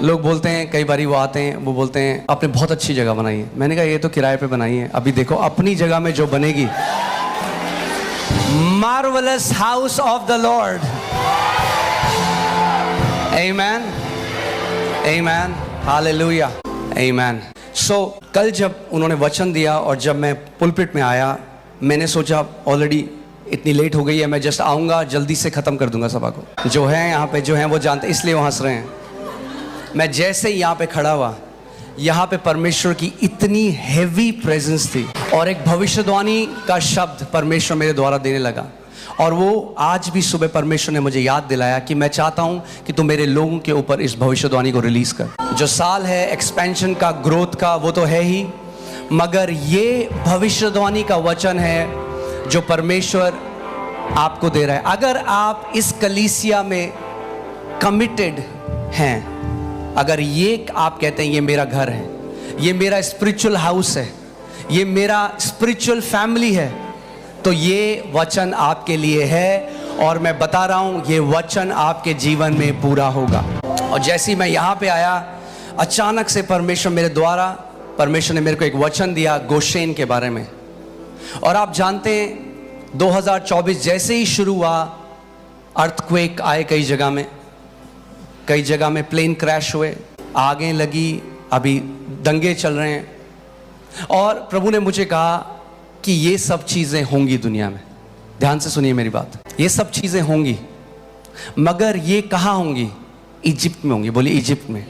लोग बोलते हैं, कई बारी वो आते हैं, वो बोलते हैं आपने बहुत अच्छी जगह बनाई है। मैंने कहा ये तो किराए पे बनाई है, अभी देखो अपनी जगह में जो बनेगी। Marvellous house of the Lord. Amen, amen, hallelujah, amen. So कल जब उन्होंने वचन दिया और जब मैं पुलपिट में आया, मैंने सोचा ऑलरेडी इतनी लेट हो गई है, मैं जस्ट आऊँगा, जल्दी से ख़त्म कर दूंगा सभा को। जो है यहाँ पे, जो हैं वो जानते, इसलिए वो हंस रहे हैं। मैं जैसे ही यहाँ पे खड़ा हुआ, यहाँ पे परमेश्वर की इतनी हैवी प्रेजेंस थी और एक भविष्यवाणी का शब्द परमेश्वर मेरे द्वारा देने लगा। और वो आज भी सुबह परमेश्वर ने मुझे याद दिलाया कि मैं चाहता हूँ कि तू मेरे लोगों के ऊपर इस भविष्यवाणी को रिलीज़ कर। जो साल है एक्सपेंशन का, ग्रोथ का, वो तो है ही, मगर ये भविष्यवाणी का वचन है जो परमेश्वर आपको दे रहा है। अगर आप इस कलीसिया में कमिटेड हैं, अगर ये आप कहते हैं ये मेरा घर है, ये मेरा स्पिरिचुअल हाउस है, ये मेरा स्पिरिचुअल फैमिली है, तो ये वचन आपके लिए है। और मैं बता रहा हूँ ये वचन आपके जीवन में पूरा होगा। और जैसे ही मैं यहाँ पे आया, अचानक से परमेश्वर ने मेरे को एक वचन दिया गोशेन के बारे में। और आप जानते हैं 2024 जैसे ही शुरू हुआ, अर्थक्वेक आए कई जगह में प्लेन क्रैश हुए, आगे लगी, अभी दंगे चल रहे हैं। और प्रभु ने मुझे कहा कि ये सब चीज़ें होंगी दुनिया में। ध्यान से सुनिए मेरी बात, ये सब चीज़ें होंगी, मगर ये कहाँ होंगी? इजिप्ट में होंगी। बोलिए इजिप्ट में।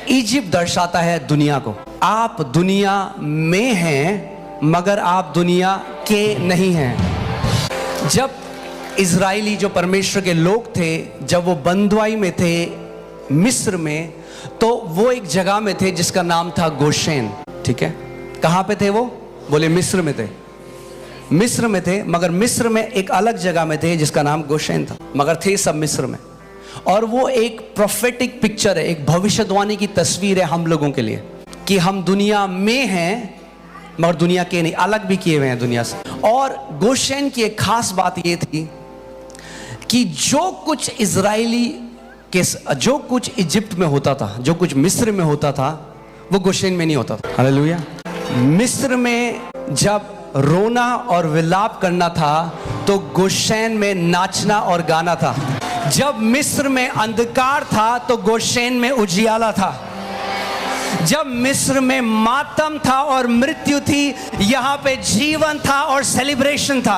इजिप्ट दर्शाता है दुनिया को। आप दुनिया में हैं, मगर आप दुनिया के नहीं हैं। जब इजराइली जो परमेश्वर के लोग थे, जब वो बंधुआई में थे मिस्र में, तो वो एक जगह में थे जिसका नाम था गोशेन। ठीक है, कहाँ पे थे वो? बोले मिस्र में थे। मिस्र में थे, मगर मिस्र में एक अलग जगह में थे जिसका नाम गोशेन था, मगर थे सब मिस्र में। और वो एक प्रोफेटिक पिक्चर है, एक भविष्यवाणी की तस्वीर है हम लोगों के लिए कि हम दुनिया में हैं मगर दुनिया के नहीं, अलग भी किए हुए हैं दुनिया से। और गोशेन की एक खास बात ये थी कि जो कुछ इजराइली के, जो कुछ इजिप्ट में होता था, जो कुछ मिस्र में होता था, वो गोशेन में नहीं होता था। हालेलुया। मिस्र में जब रोना और विलाप करना था तो गोशेन में नाचना और गाना था। जब मिस्र में अंधकार था तो गोशेन में उजियाला था। जब मिस्र में मातम था और मृत्यु थी, यहाँ पे जीवन था और सेलिब्रेशन था।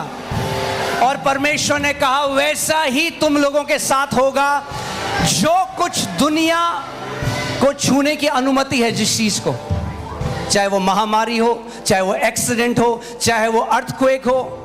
और परमेश्वर ने कहा वैसा ही तुम लोगों के साथ होगा। जो कुछ दुनिया को छूने की अनुमति है, जिस चीज को, चाहे वो महामारी हो, चाहे वो एक्सीडेंट हो, चाहे वो अर्थक्वेक हो,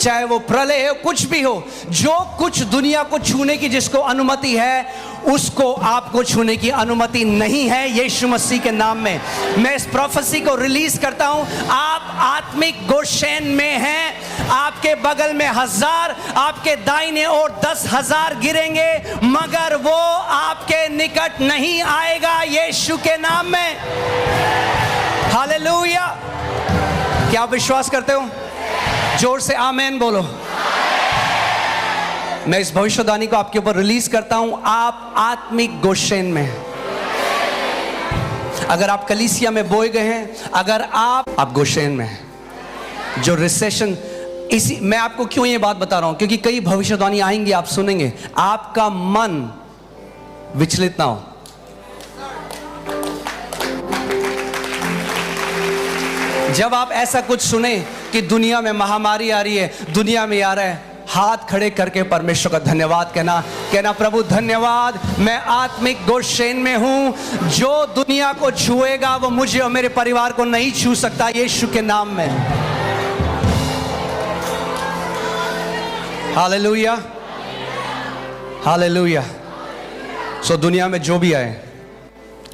चाहे वो प्रलय हो, कुछ भी हो, जो कुछ दुनिया को छूने की जिसको अनुमति है, उसको आपको छूने की अनुमति नहीं है यीशु मसीह के नाम में। मैं इस प्रोफेसी को रिलीज करता हूं। आप आत्मिक गोशेन में हैं। आपके बगल में 1000, आपके दाहिने ओर 10,000 गिरेंगे, मगर वो आपके निकट नहीं आएगा यीशु के नाम में। हालेलुया। क्या आप विश्वास करते हो? जोर से आमेन बोलो। मैं इस भविष्यवाणी को आपके ऊपर रिलीज करता हूं। आप आत्मिक गोशेन में हैं। अगर आप कलीसिया में बोए गए हैं, अगर आप गोशेन में हैं। जो रिसेशन, इसी मैं आपको क्यों ये बात बता रहा हूं, क्योंकि कई भविष्यवाणी आएंगी, आप सुनेंगे, आपका मन विचलित ना हो। जब आप ऐसा कुछ सुने कि दुनिया में महामारी आ रही है, दुनिया में आ रहा है, हाथ खड़े करके परमेश्वर का धन्यवाद कहना प्रभु धन्यवाद, मैं आत्मिक गोशेन में हूं। जो दुनिया को छुएगा वो मुझे और मेरे परिवार को नहीं छू सकता यीशु के नाम में। Hallelujah, hallelujah. सो दुनिया में जो भी आए,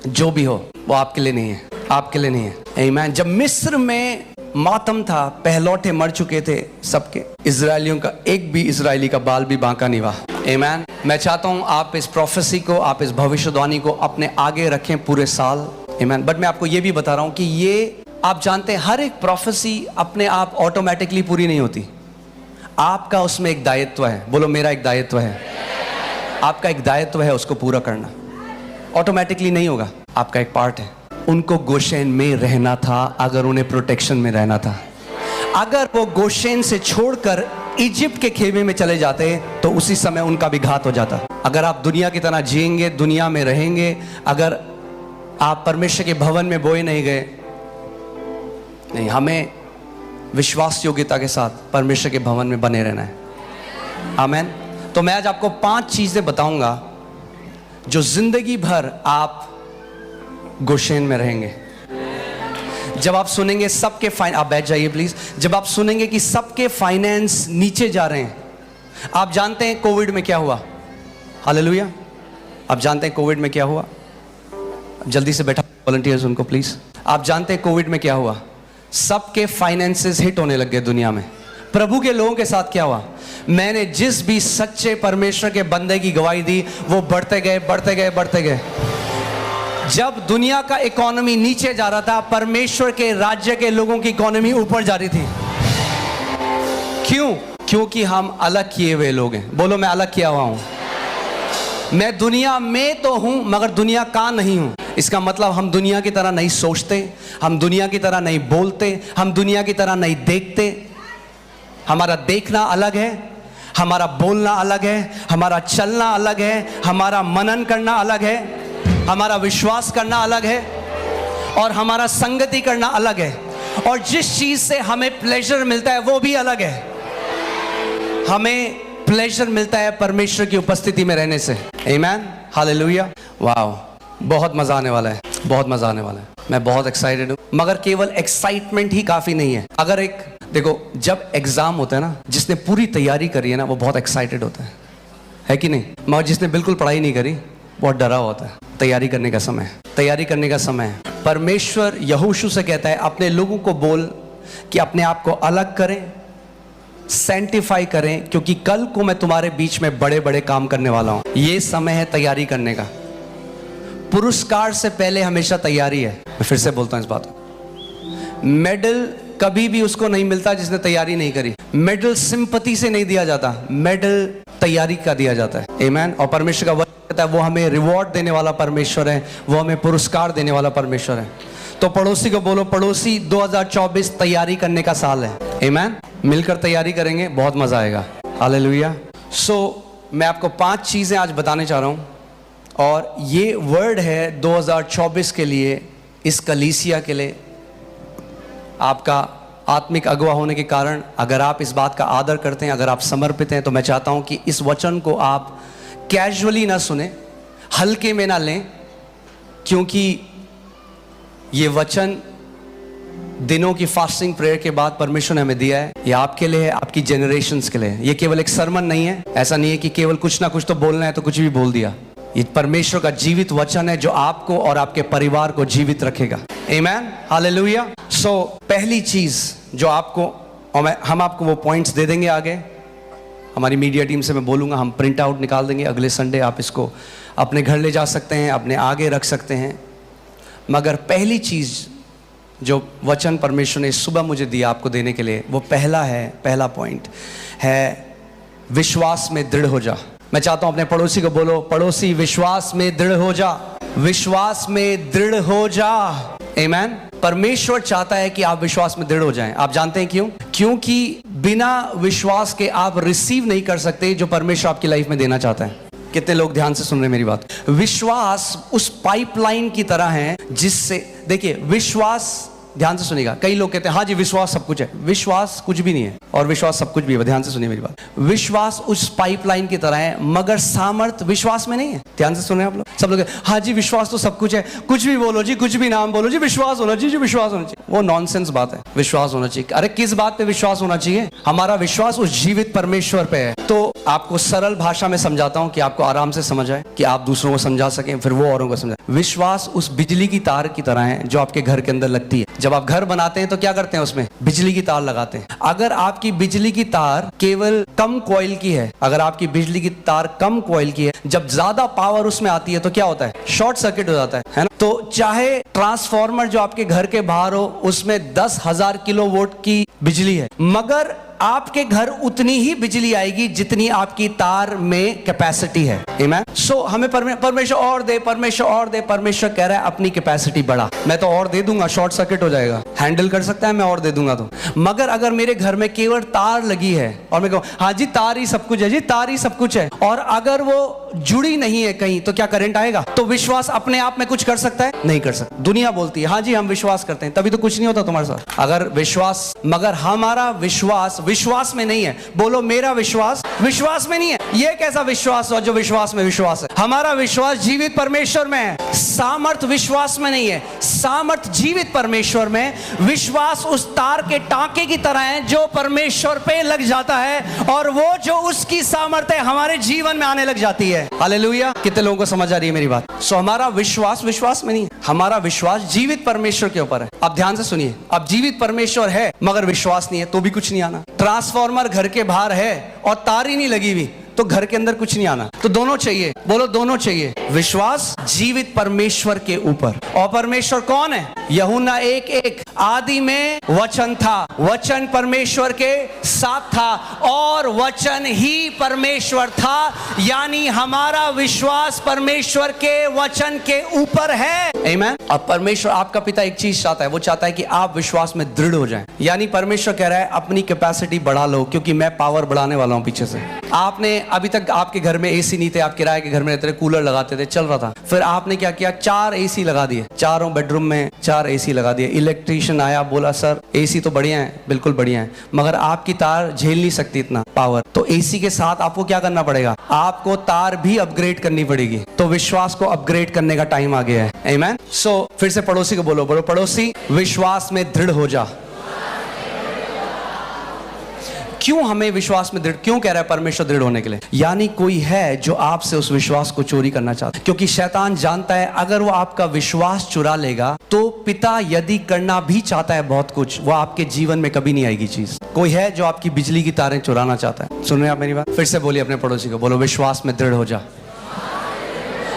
जो भी हो, वो आपके लिए नहीं है, आपके लिए नहीं है। आमीन। जब मिस्र में मातम था, पहलौठे मर चुके थे सबके, इजरायलियों का एक भी इजरायली का बाल भी बांका नहीं हुआ। आमीन। मैं चाहता हूं आप इस प्रोफेसी को, आप इस भविष्यवाणी को अपने आगे रखें पूरे साल। आमीन। बट मैं आपको ये भी बता रहा हूं कि ये आप जानते हैं, हर एक प्रोफेसी अपने आप ऑटोमेटिकली पूरी नहीं होती। आपका उसमें एक दायित्व है। बोलो मेरा एक दायित्व है। आपका एक दायित्व है उसको पूरा करना। ऑटोमेटिकली नहीं होगा, आपका एक पार्ट है। उनको गोशेन में रहना था अगर उन्हें प्रोटेक्शन में रहना था। अगर वो गोशेन से छोड़कर इजिप्ट के खेमे में चले जाते तो उसी समय उनका भी घात हो जाता। अगर आप दुनिया की तरह जिएंगे, दुनिया में रहेंगे, अगर आप परमेश्वर के भवन में बोए नहीं गए, नहीं, हमें विश्वास योग्यता के साथ परमेश्वर के भवन में बने रहना है। आमेन। तो मैं आज आपको 5 चीजें बताऊंगा जो जिंदगी भर आप गोशेन में रहेंगे। जब आप सुनेंगे सबके आप बैठ जाइए प्लीज। जब आप सुनेंगे कि सबके फाइनेंस नीचे जा रहे हैं, आप जानते हैं कोविड में क्या हुआ? हालेलुया। आप जानते हैं कोविड में क्या हुआ? जल्दी से बैठा वॉलंटियर्स उनको प्लीज। आप जानते हैं कोविड में क्या हुआ? सबके फाइनेंसेस हिट होने लग गए दुनिया में। प्रभु के लोगों के साथ क्या हुआ? मैंने जिस भी सच्चे परमेश्वर के बंदे की गवाही दी वो बढ़ते गए, बढ़ते गए, बढ़ते गए। जब दुनिया का इकोनॉमी नीचे जा रहा था, परमेश्वर के राज्य के लोगों की इकोनॉमी ऊपर जा रही थी। क्यों? क्योंकि हम अलग किए हुए लोग हैं। बोलो, मैं अलग किया हुआ हूं। मैं दुनिया में तो हूं मगर दुनिया का नहीं हूं। इसका मतलब हम दुनिया की तरह नहीं सोचते, हम दुनिया की तरह नहीं बोलते, हम दुनिया की तरह नहीं देखते। हमारा देखना अलग है, हमारा बोलना अलग है, हमारा चलना अलग है, हमारा मनन करना अलग है, हमारा विश्वास करना अलग है और हमारा संगति करना अलग है। और जिस चीज से हमें प्लेजर मिलता है वो भी अलग है। हमें प्लेजर मिलता है परमेश्वर की उपस्थिति में रहने से। आमीन, हालेलुया। वाह, बहुत मजा आने वाला है, बहुत मजा आने वाला है। मैं बहुत एक्साइटेड हूँ। मगर केवल एक्साइटमेंट ही काफी नहीं है। अगर एक देखो, जब एग्जाम होता है ना, जिसने पूरी तैयारी करी है ना, वो बहुत एक्साइटेड होता है कि नहीं? मगर जिसने बिल्कुल पढ़ाई नहीं करी बहुत डरा होता है। तैयारी करने का समय, तैयारी करने का समय है। परमेश्वर यहोशू से कहता है अपने लोगों को बोल कि अपने आप को अलग करें, सैंटिफाई करें, क्योंकि कल को मैं तुम्हारे बीच में बड़े बड़े काम करने वाला हूं। ये समय है तैयारी करने का। पुरस्कार से पहले हमेशा तैयारी है। मैं फिर से बोलता हूं इस बात को। मेडल कभी भी उसको नहीं मिलता जिसने तैयारी नहीं करी। मेडल सिंपैथी से नहीं दिया जाता, मेडल तैयारी का दिया जाता है। आमीन। और परमेश्वर का वचन कहता है वो हमें रिवॉर्ड देने वाला परमेश्वर है, वो हमें पुरस्कार देने वाला परमेश्वर है। तो पड़ोसी को बोलो, पड़ोसी 2024 तैयारी करने का साल है। आमीन। मिलकर तैयारी करेंगे, बहुत मजा आएगा। हालेलुया। मैं आपको 5 चीजें आज बताने चाह रहा हूं और ये वर्ड है 2024 के लिए, इस कलीसिया के लिए। आपका आत्मिक अगुवा होने के कारण अगर आप इस बात का आदर करते हैं, अगर आप समर्पित हैं, तो मैं चाहता हूं कि इस वचन को आप कैजुअली ना सुने, हल्के में ना लें, क्योंकि ये वचन दिनों की फास्टिंग प्रेयर के बाद परमेश्वर ने हमें दिया है। ये आपके लिए है, आपकी जनरेशंस के लिए है। ये केवल एक सरमन नहीं है। ऐसा नहीं है कि केवल कुछ ना कुछ तो बोलना है तो कुछ भी बोल दिया। ये परमेश्वर का जीवित वचन है जो आपको और आपके परिवार को जीवित रखेगा। आमीन, हालेलुया। पहली चीज जो आपको, और हम आपको वो पॉइंट्स दे देंगे आगे, हमारी मीडिया टीम से मैं बोलूँगा, हम प्रिंट आउट निकाल देंगे अगले संडे। आप इसको अपने घर ले जा सकते हैं, अपने आगे रख सकते हैं। मगर पहली चीज़ जो वचन परमेश्वर ने सुबह मुझे दिया आपको देने के लिए, वो पहला पॉइंट है, विश्वास में दृढ़ हो जा। मैं चाहता हूँ अपने पड़ोसी को बोलो, पड़ोसी विश्वास में दृढ़ हो जा, विश्वास में दृढ़ हो जा। आमीन। परमेश्वर चाहता है कि आप विश्वास में दृढ़ हो जाएं। आप जानते हैं क्यों? क्योंकि बिना विश्वास के आप रिसीव नहीं कर सकते जो परमेश्वर आपकी लाइफ में देना चाहता है। कितने लोग ध्यान से सुन रहे हैं मेरी बात? विश्वास उस पाइपलाइन की तरह है जिससे, देखिए विश्वास, ध्यान से सुनिएगा। कई लोग कहते हैं हाँ जी विश्वास सब कुछ है। विश्वास कुछ भी नहीं है और विश्वास सब कुछ भी है। ध्यान से सुनिए मेरी बात। विश्वास उस पाइपलाइन की तरह है मगर सामर्थ विश्वास में नहीं है। ध्यान से सुने आप लोग। सब लोग हाँ जी विश्वास तो सब कुछ है, कुछ भी बोलो जी, कुछ भी नाम बोलो जी, विश्वास होना चाहिए जी, विश्वास होना चाहिए। वो नॉनसेंस बात है। विश्वास होना चाहिए, अरे किस बात पे विश्वास होना चाहिए? हमारा विश्वास उस जीवित परमेश्वर पे है। तो आपको सरल भाषा में समझाता हूं कि आपको आराम से समझ आए, कि आप दूसरों को समझा सकें, फिर वो औरों को समझाए। विश्वास उस बिजली की तार की तरह है जो आपके घर के अंदर लगती है। जब आप घर बनाते हैं तो क्या करते हैं? उसमें बिजली की तार लगाते हैं। अगर आपकी बिजली की तार केवल कम कॉइल की है, अगर आपकी बिजली की तार कम कॉइल की है, जब ज्यादा पावर उसमें आती है तो क्या होता है? शॉर्ट सर्किट हो जाता है ना? तो चाहे ट्रांसफार्मर जो आपके घर के बाहर हो उसमें 10,000 किलोवाट की बिजली है, मगर आपके घर उतनी ही बिजली आएगी जितनी आपकी तार में कैपेसिटी है। आमीन। सो हमें परमेश्वर और दे, परमेश्वर और दे। परमेश्वर कह रहा है अपनी कैपेसिटी बढ़ा। मैं तो और दे दूंगा, शॉर्ट सर्किट हो जाएगा, हैंडल कर सकता है, मैं और दे दूंगा तो। मगर अगर मेरे घर में केवल तार लगी है और मैं कहूं हाँ जी तार ही सब कुछ है, जी तार ही सब कुछ है, और अगर वो जुड़ी नहीं है कहीं, तो क्या करंट आएगा? तो विश्वास अपने आप में कुछ कर सकता है? नहीं कर सकता। दुनिया बोलती है हाँ जी हम विश्वास करते हैं, तभी तो कुछ नहीं होता तुम्हारे साथ। अगर विश्वास, मगर हमारा विश्वास विश्वास में नहीं है। बोलो मेरा विश्वास विश्वास में नहीं है। ये कैसा विश्वास हो जो विश्वास में विश्वास है? हमारा विश्वास जीवित परमेश्वर में है। सामर्थ विश्वास में नहीं है, सामर्थ जीवित परमेश्वर में। विश्वास उस तार के टांके की तरह है जो परमेश्वर पे लग जाता है, और वो जो उसकी सामर्थ है हमारे जीवन में आने लग जाती है। हालेलुया। कितने लोगों को समझ आ रही है मेरी बात? सो हमारा विश्वास विश्वास में नहीं है, हमारा विश्वास जीवित परमेश्वर के ऊपर है। अब ध्यान से सुनिए, अब जीवित परमेश्वर है मगर विश्वास नहीं है तो भी कुछ नहीं आना। ट्रांसफॉर्मर घर के बाहर है और तार ही नहीं लगी हुई तो घर के अंदर कुछ नहीं आना। तो दोनों चाहिए, बोलो दोनों चाहिए। विश्वास जीवित परमेश्वर के ऊपर। और परमेश्वर कौन है? यूहन्ना 1:1, आदि में वचन था, वचन परमेश्वर के साथ था और वचन ही परमेश्वर था। यानी हमारा विश्वास परमेश्वर के वचन के ऊपर है। आमीन। अब परमेश्वर आपका पिता एक चीज चाहता है, वो चाहता है कि आप विश्वास में दृढ़ हो जाएं। यानी परमेश्वर कह रहा है अपनी कैपेसिटी बढ़ा लो, क्योंकि मैं पावर बढ़ाने वाला हूं पीछे से। आपने अभी तक आपके घर में एसी नहीं थे, आप किराए के घर में रहते थे, कूलर लगाते थे, चल रहा था। फिर आपने क्या किया? 4 एसी लगा दिए, चारों बेडरूम में 4 एसी लगा दिए। इलेक्ट्रीशियन आया, बोला सर एसी तो बढ़िया है, बिल्कुल बढ़िया है, मगर आपकी तार झेल नहीं सकती इतना पावर। तो एसी के साथ आपको क्या करना पड़ेगा? आपको तार भी अपग्रेड करनी पड़ेगी। तो विश्वास को अपग्रेड करने का टाइम आ गया है। आमीन। सो फिर से पड़ोसी को बोलो, बोलो पड़ोसी विश्वास में दृढ़ हो जा। क्यों हमें विश्वास में दृढ़, क्यों कह रहा है परमेश्वर दृढ़ होने के लिए? यानी कोई है जो आपसे उस विश्वास को चोरी करना चाहता है, क्योंकि शैतान जानता है अगर वो आपका विश्वास चुरा लेगा तो पिता यदि करना भी चाहता है बहुत कुछ, वो आपके जीवन में कभी नहीं आएगी चीज। कोई है जो आपकी बिजली की तारें चुराना चाहता है। सुन रहे हैं आप मेरी बात? फिर से बोलिए अपने पड़ोसी को, बोलो विश्वास में दृढ़ हो जा।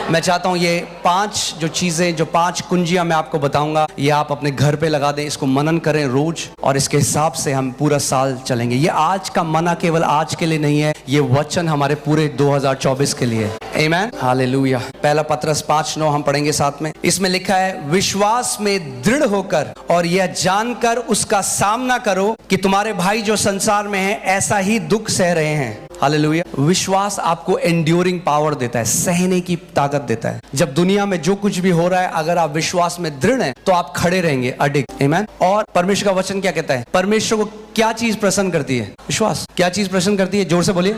मैं चाहता हूं ये 5 जो चीजें, जो 5 कुंजियां मैं आपको बताऊंगा, ये आप अपने घर पे लगा दें, इसको मनन करें रोज, और इसके हिसाब से हम पूरा साल चलेंगे। ये आज का मना केवल आज के लिए नहीं है, ये वचन हमारे पूरे 2024 के लिए है। आमीन। हालेलुया। पहला पत्रस 5:9 हम पढ़ेंगे साथ में। इसमें लिखा है विश्वास में दृढ़ होकर और यह जानकर उसका सामना करो कि तुम्हारे भाई जो संसार में है ऐसा ही दुख सह रहे हैं। हालेलुया। विश्वास आपको एंड्योरिंग पावर देता है, सहने की ताकत देता है। जब दुनिया में जो कुछ भी हो रहा है, अगर आप विश्वास में दृढ़ हैं तो आप खड़े रहेंगे अडिग। आमीन। और परमेश्वर का वचन क्या कहता है? परमेश्वर को क्या चीज प्रसन्न करती है? विश्वास। क्या चीज प्रसन्न करती है? जोर से बोलिए।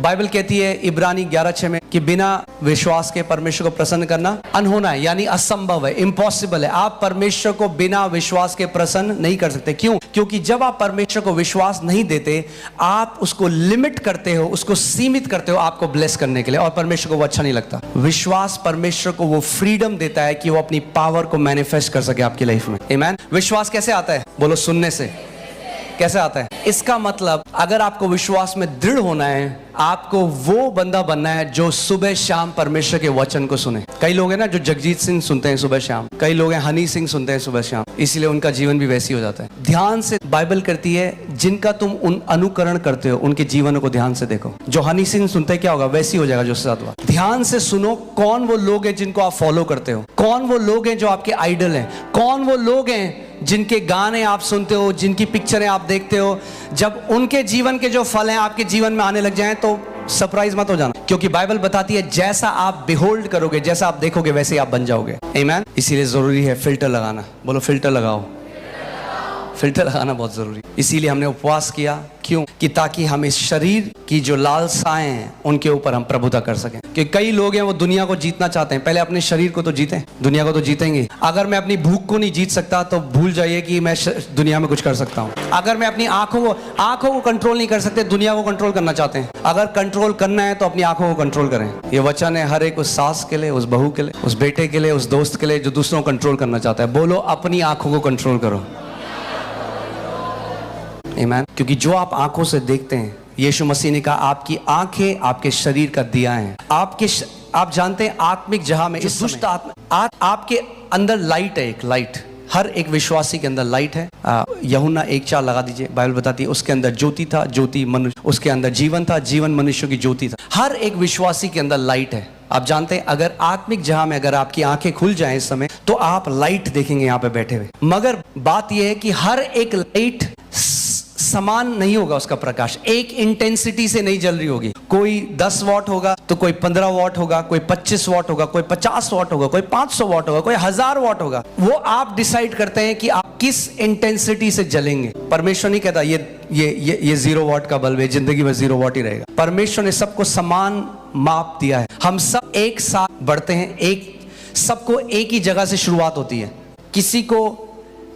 बाइबल कहती है इब्रानी 11:6 में कि बिना विश्वास के परमेश्वर को प्रसन्न करना अनहोना है, यानी असंभव है, इम्पॉसिबल है। आप परमेश्वर को बिना विश्वास के प्रसन्न नहीं कर सकते। क्यों? क्योंकि जब आप परमेश्वर को विश्वास नहीं देते, आप उसको लिमिट करते हो, उसको सीमित करते हो आपको ब्लेस करने के लिए, और परमेश्वर को वो अच्छा नहीं लगता। विश्वास परमेश्वर को वो फ्रीडम देता है कि वो अपनी पावर को मैनिफेस्ट कर सके आपकी लाइफ में। आमीन। विश्वास कैसे आता है? बोलो सुनने से। कैसे आता है? इसका मतलब अगर आपको विश्वास में दृढ़ होना है, आपको वो बंदा बनना है जो सुबह शाम परमेश्वर के वचन को सुने। कई लोग हैं ना जो जगजीत सिंह सुनते हैं सुबह शाम, कई लोग हैं हनी सिंह सुनते हैं सुबह शाम, इसीलिए उनका जीवन भी वैसी हो जाता है। ध्यान से बाइबल करती है जिनका तुम उन अनुकरण करते हो उनके जीवनों को ध्यान से देखो। जो हनी सिंह सुनते हैं क्या होगा? वैसी हो जाएगा जो उसके साथ हुआ। ध्यान से सुनो कौन वो लोग हैं जिनको आप फॉलो करते हो, कौन वो लोग हैं जो आपके आइडल हैं, कौन वो लोग हैं जिनके गाने आप सुनते हो, जिनकी पिक्चरें आप देखते हो। जब उनके जीवन के जो फल हैं आपके जीवन में आने लग जाएं तो सरप्राइज मत हो जाना, क्योंकि बाइबल बताती है जैसा आप बिहोल्ड करोगे, जैसा आप देखोगे वैसे ही आप बन जाओगे। आमीन। इसीलिए जरूरी है फिल्टर लगाना। बोलो फिल्टर लगाओ। फिल्टर लगाना बहुत जरूरी। इसीलिए हमने उपवास किया। क्यों? कि ताकि हम इस शरीर की जो लालसाएं हैं उनके ऊपर हम प्रभुता कर सकें। कि कई लोग हैं वो दुनिया को जीतना चाहते हैं, पहले अपने शरीर को तो जीतें, दुनिया को तो जीतेंगे। अगर मैं अपनी भूख को नहीं जीत सकता तो भूल जाइए कि मैं दुनिया में कुछ कर सकता हूँ। अगर मैं अपनी आंखों को कंट्रोल नहीं कर सकते, दुनिया को कंट्रोल करना चाहते हैं। अगर कंट्रोल करना है तो अपनी आंखों को कंट्रोल करें। ये वचन है हर एक उस सास के लिए, उस बहू के लिए, उस बेटे के लिए, उस दोस्त के लिए जो दूसरों को कंट्रोल करना चाहता है। बोलो अपनी आंखों को कंट्रोल करो। आमीन। क्योंकि जो आप आंखों से देखते हैं, यीशु मसीह ने कहा आपकी आंखें आपके शरीर का दिया है। आप जानते हैं आत्मिक जहां में इस दुष्ट आत्मा आपके अंदर लाइट है, एक लाइट। हर एक विश्वासी के अंदर लाइट है। यूहन्ना 1:4 लगा दीजिए, बाइबल बताती है उसके अंदर ज्योति था, ज्योति मनुष्य, उसके अंदर जीवन था, जीवन मनुष्य की ज्योति था। हर एक विश्वासी के अंदर लाइट है। आप जानते हैं अगर आत्मिक जहां में अगर आपकी आंखें खुल जाएं इस समय तो आप लाइट देखेंगे यहाँ पे बैठे हुए। मगर बात यह है कि हर एक लाइट समान नहीं होगा, उसका प्रकाश एक इंटेंसिटी से नहीं जल रही होगी। कोई 10 वॉट होगा तो कोई 15 वॉट होगा, कोई 25 वॉट होगा, कोई 50 वॉट होगा, कोई 500 वॉट होगा, कोई 1000 वॉट होगा। वो आप डिसाइड करते हैं कि आप किस इंटेंसिटी से जलेंगे। परमेश्वर नहीं कहता ये 0 वॉट का बल्ब है, जिंदगी में 0 वॉट ही रहेगा। परमेश्वर ने सबको समान माप दिया है। हम सब एक साथ बढ़ते हैं, सबको एक ही जगह से शुरुआत होती है। किसी को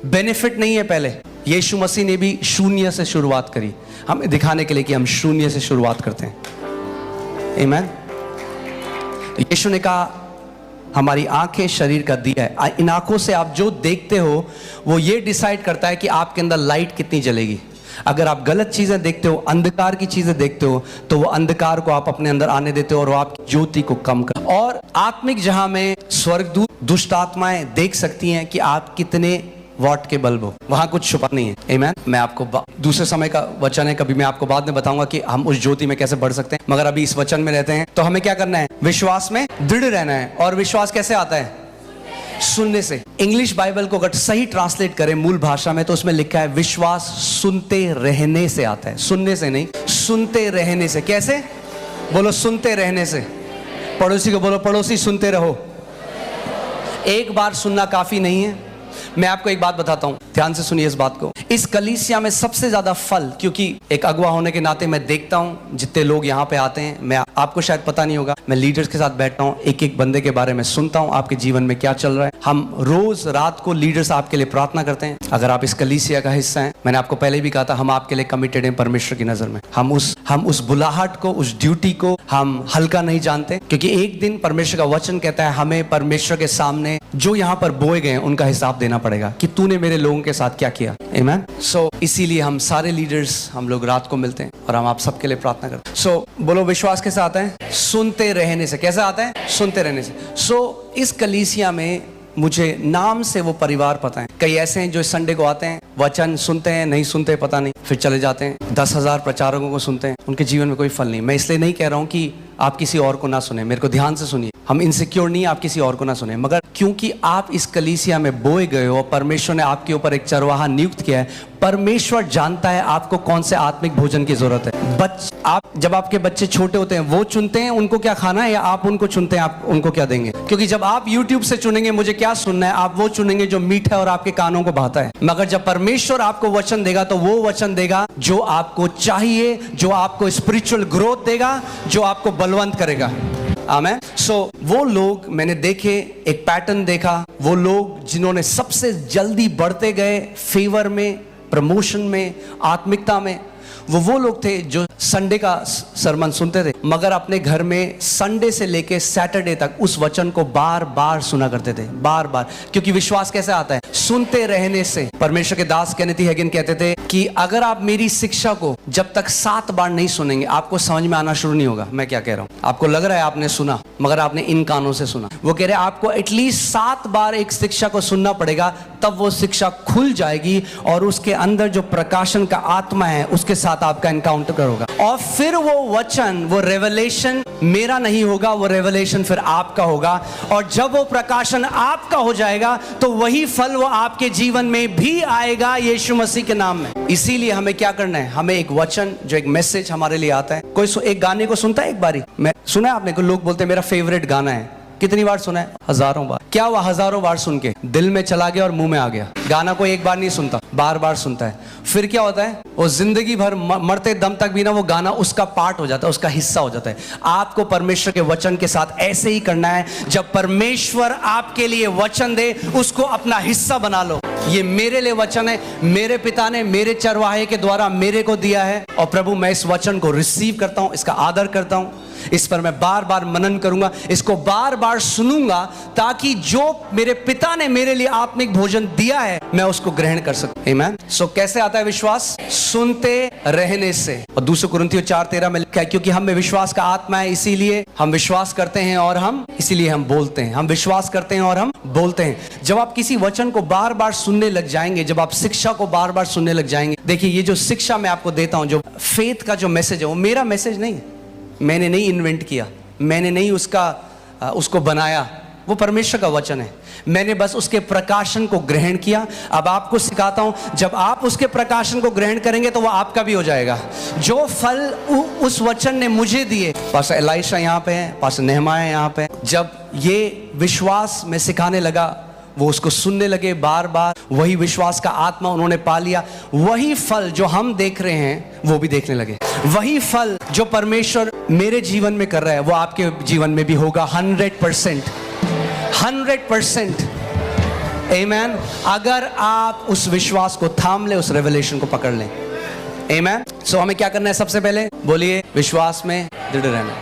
बेनिफिट नहीं है। पहले यीशु मसीह ने भी शून्य से शुरुआत करी, हमें दिखाने के लिए कि हम शून्य से शुरुआत करते हैं। आमीन। तो यीशु ने कहा हमारी आंखें शरीर का दिया है। इन आंखों से आप जो देखते हो वो ये डिसाइड करता है कि आपके अंदर लाइट कितनी जलेगी। अगर आप गलत चीजें देखते हो, अंधकार की चीजें देखते हो, तो वो अंधकार को आप अपने अंदर आने देते हो और वो आपकी ज्योति को कम कर। और आत्मिक जहां में स्वर्गदूत, दुष्ट आत्माएं देख सकती हैं कि आप कितने वॉट के बल्ब हो, वहां कुछ छुपा नहीं है। आमीन। मैं आपको दूसरे समय का वचन है, कभी मैं आपको बाद में बताऊंगा कि हम उस ज्योति में कैसे बढ़ सकते हैं। मगर अभी इस वचन में रहते हैं तो हमें क्या करना है? विश्वास में दृढ़ रहना है। और विश्वास कैसे आता है? सुनने से। इंग्लिश बाइबल को अगर सही ट्रांसलेट करें मूल भाषा में तो उसमें लिखा है विश्वास सुनते रहने से आता है, सुनने से नहीं, सुनते रहने से। कैसे? बोलो सुनते रहने से। पड़ोसी को बोलो पड़ोसी सुनते रहो। एक बार सुनना काफी नहीं है। मैं आपको एक बात बताता हूं, ध्यान से सुनिए इस बात को। इस कलीसिया में सबसे ज्यादा फल, क्योंकि एक अगुवा होने के नाते मैं देखता हूं जितने लोग यहाँ पे आते हैं, मैं आपको शायद पता नहीं होगा, मैं लीडर्स के साथ बैठता हूं, एक एक बंदे के बारे में सुनता हूं, आपके जीवन में क्या चल रहा है। हम रोज रात को लीडर्स आपके लिए प्रार्थना करते हैं। अगर आप इस कलीसिया का हिस्सा हैं, मैंने आपको पहले भी कहा था, हम आपके लिए कमिटेड हैं परमेश्वर की नजर में। हम उस बुलाहट को, उस ड्यूटी को हम हल्का नहीं जानते, क्योंकि एक दिन परमेश्वर का वचन कहता है हमें परमेश्वर के सामने जो यहाँ पर बोए गए उनका हिसाब देना पड़ेगा कि तूने मेरे लोगों के साथ क्या किया। आमीन। सो इसीलिए हम सारे लीडर्स हम लोग रात को मिलते हैं और हम आप सबके लिए प्रार्थना करते हैं। सो बोलो विश्वास कैसे आता है? सुनते रहने से। कैसे आता है? सुनते रहने से। सो इस कलीसिया में मुझे नाम से वो परिवार पता है। कई ऐसे हैं जो संडे को आते हैं, वचन सुनते हैं, नहीं सुनते पता नहीं, फिर चले जाते हैं। 10,000 प्रचारकों को सुनते हैं, उनके जीवन में कोई फल नहीं। मैं इसलिए नहीं कह रहा हूं कि आप किसी और को ना सुने, मेरे को ध्यान से सुनिए। हम इनसिक्योर नहीं, आप किसी और को ना सुने, मगर क्योंकि आप इस कलीसिया में बोए गए हो, परमेश्वर ने आपके ऊपर एक चरवाहा नियुक्त किया है। परमेश्वर जानता है आपको कौन से आत्मिक भोजन की जरूरत है। आप जब आपके बच्चे छोटे होते हैं वो चुनते हैं उनको क्या खाना है, या आप उनको चुनते हैं आप उनको क्या देंगे? क्योंकि जब आप YouTube से चुनेंगे मुझे क्या सुनना है, आप वो चुनेंगे जो मीठा और आपके कानों को भाता है। मगर जब परमेश्वर आपको वचन देगा तो वो वचन देगा जो आपको चाहिए, जो आपको स्पिरिचुअल ग्रोथ देगा, जो आपको बलवंत करेगा। आमेन। सो वो लोग मैंने देखे, एक पैटर्न देखा, वो लोग जिन्होंने सबसे जल्दी बढ़ते गए फेवर में, प्रमोशन में, आत्मिकता में, वो लोग थे जो संडे का सरमन सुनते थे, मगर अपने घर में संडे से लेके सैटरडे तक उस वचन को बार बार सुना करते थे, बार बार। क्योंकि विश्वास कैसे आता है? सुनते रहने से। परमेश्वर के दास केनेथ हैगिन कहते थे कि अगर आप मेरी शिक्षा को जब तक 7 बार नहीं सुनेंगे आपको समझ में आना शुरू नहीं होगा। मैं क्या कह रहा हूं? आपको लग रहा है आपने सुना, मगर आपने इन कानों से सुना। वो कह रहे आपको एटलीस्ट 7 बार एक शिक्षा को सुनना पड़ेगा, तब वो शिक्षा खुल जाएगी और उसके अंदर जो प्रकाशन का आत्मा है उसके साथ आपका एनकाउंटर होगा। और फिर वो वचन, वो रेवलेशन मेरा नहीं होगा, वो रेवलेशन फिर आपका होगा। और जब वो प्रकाशन आपका हो जाएगा तो वही फल वो आपके जीवन में भी आएगा यीशु मसीह के नाम में। इसीलिए हमें क्या करना है? हमें एक वचन, जो एक मैसेज हमारे लिए आता है। कोई एक गाने को सुनता है एक बारी? मैं सुना है आपने? कोई लोग बोलते हैं मेरा फेवरेट गाना है। कितनी बार सुना है? 1000 बार। क्या हुआ? 1000 बार सुन के दिल में चला गया और मुंह में आ गया। गाना को एक बार नहीं सुनता, बार बार सुनता है। फिर क्या होता है? वो जिंदगी भर मरते दम तक भी ना वो गाना उसका पार्ट हो जाता है, उसका हिस्सा हो जाता है। आपको परमेश्वर के वचन के साथ ऐसे ही करना है। जब परमेश्वर आपके लिए वचन दे उसको अपना हिस्सा बना लो। ये मेरे लिए वचन है, मेरे पिता ने मेरे चरवाहे के द्वारा मेरे को दिया है, और प्रभु मैं इस वचन को रिसीव करता हूं, इसका आदर करता हूं। इस पर मैं बार बार मनन करूंगा, इसको बार बार सुनूंगा, ताकि जो मेरे पिता ने मेरे लिए आत्मिक भोजन दिया है मैं उसको ग्रहण कर सकूं। आमीन। सो कैसे आता है विश्वास? सुनते रहने से। और 2 कुरिन्थियों 4:13 में लिखा है, क्योंकि हम में विश्वास का आत्मा है, इसीलिए हम विश्वास करते हैं और हम इसीलिए हम बोलते हैं। हम विश्वास करते हैं और हम बोलते हैं। जब आप किसी वचन को बार बार सुनने लग जाएंगे, जब आप शिक्षा को बार बार सुनने लग जाएंगे, देखिए ये जो शिक्षा मैं आपको देता हूं, जो फेथ का जो मैसेज है, वो मेरा मैसेज नहीं है, मैंने नहीं इन्वेंट किया, मैंने नहीं उसको बनाया, वो परमेश्वर का वचन है। मैंने बस उसके प्रकाशन को ग्रहण किया। अब आपको सिखाता हूं, जब आप उसके प्रकाशन को ग्रहण करेंगे तो वो आपका भी हो जाएगा। जो फल उस वचन ने मुझे दिए, पास्टर एलाइशा यहाँ पे है, पास्टर नेहमाया यहाँ पे, जब ये विश्वास में सिखाने लगा, वो उसको सुनने लगे बार बार, वही विश्वास का आत्मा उन्होंने पा लिया। वही फल जो हम देख रहे हैं वो भी देखने लगे। वही फल जो परमेश्वर मेरे जीवन में कर रहा है वो आपके जीवन में भी होगा 100%। 100%। आमीन। अगर आप उस विश्वास को थाम ले, उस रेवलेशन को पकड़ लें। आमीन। सो हमें क्या करना है? सबसे पहले बोलिए, विश्वास में दृढ़ रहना।